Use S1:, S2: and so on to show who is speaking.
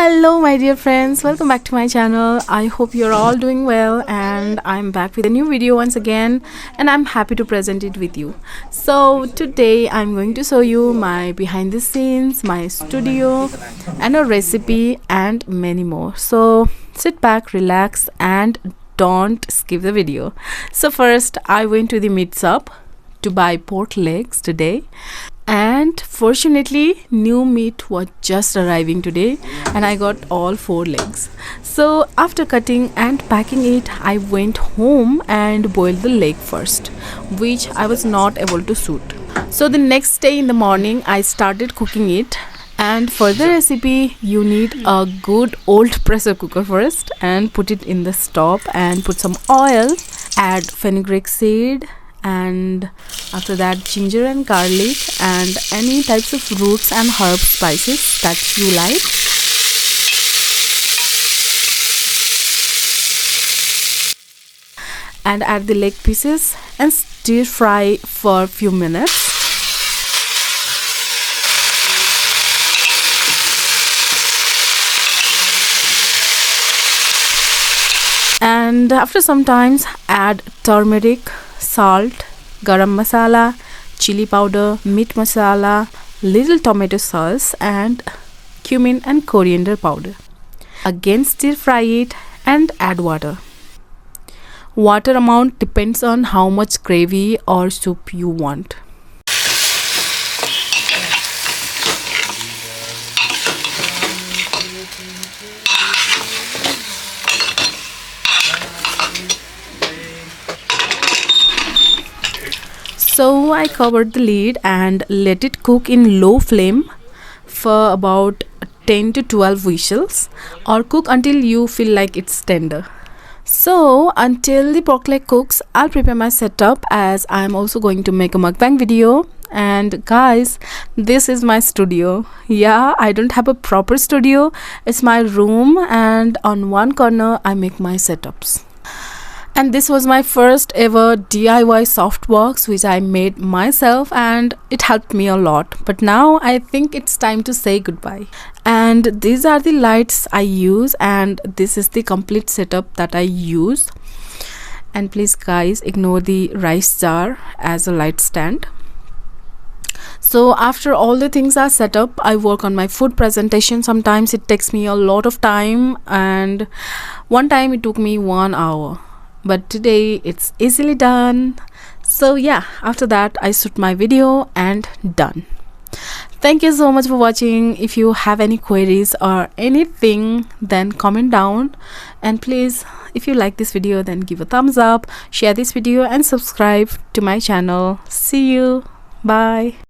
S1: Hello my dear friends, welcome back to my channel. I hope you're all doing well, and I'm back with a new video once again, and I'm happy to present it with you. So today I'm going to show you my behind the scenes, my studio, and a recipe and many more. So sit back, relax, and don't skip the video. So first I went to the meat shop to buy pork legs today, and fortunately new meat was just arriving today and I got all 4 legs. So after cutting and packing it, I went home and boiled the leg first, which I was not able to shoot. So the next day in the morning I started cooking it, and for the recipe you need a good old pressure cooker first, and put it in the stove and put some oil, add fenugreek seed, and after that ginger and garlic and any types of roots and herb spices that you like. And add the leg pieces and stir fry for a few minutes. And after some time add turmeric, salt, garam masala, chili powder, meat masala, little tomato sauce, and cumin and coriander powder. Again stir fry it and add water. Water amount depends on how much gravy or soup you want. So I covered the lid and let it cook in low flame for about 10 to 12 whistles, or cook until you feel like it's tender. So until the pork leg cooks, I'll prepare my setup, as I'm also going to make a mukbang video. And guys, this is my studio. Yeah, I don't have a proper studio. It's my room, and on one corner I make my setups. And this was my first ever DIY softbox, which I made myself, and it helped me a lot. But now I think it's time to say goodbye. And these are the lights I use, and this is the complete setup that I use. And please guys, ignore the rice jar as a light stand. So after all the things are set up, I work on my food presentation. Sometimes it takes me a lot of time, and one time it took me 1 hour. But today it's easily done. So yeah, after that I shoot my video and done. Thank you so much for watching. If you have any queries or anything, then comment down. And please, if you like this video, then give a thumbs up, share this video, and subscribe to my channel. See you. Bye.